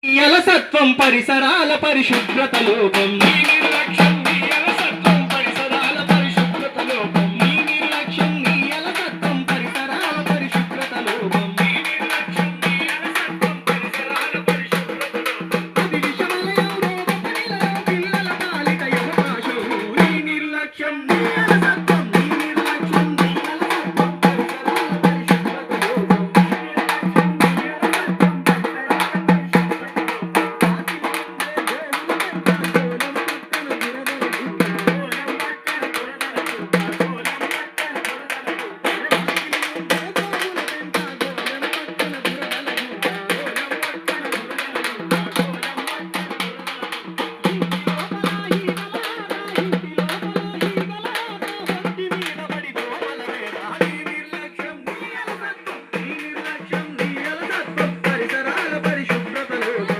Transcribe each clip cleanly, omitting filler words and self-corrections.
అలసత్వం పరిసరాల పరిశుభ్రత లోపం నీ నిర్లక్ష్యం నీ అలసత్వం పరిసరాల పరిశుభ్రత లోపం నీ నిర్లక్ష్యం నీ అలసత్వం పరిసరాల పరిశుభ్రత లోపం నీ నిర్లక్ష్యం నీ అలసత్వం పరిసరాల పరిశుభ్రత లోపం అది విషమలయం రోగపనిలో పిల్లల పాలిట యమపాశం నీ నిర్లక్ష్యం నీ అలసత్వం నీ నిర్లక్ష్యం నీ అలసత్వం పరిసరాల పరిశుభ్రత లోపం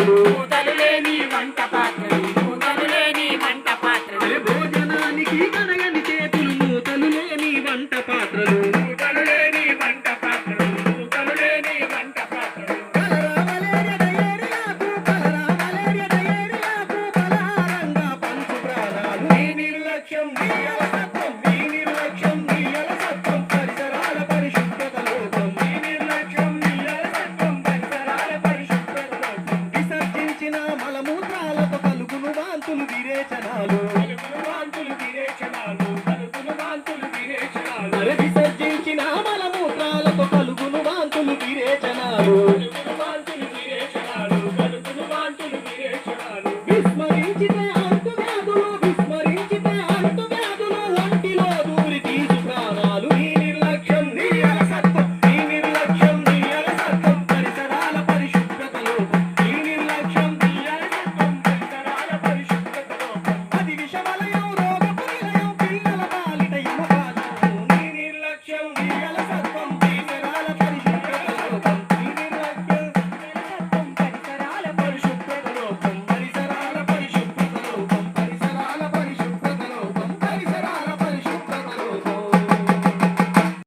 మూతలు లేని వంట పాత్రలు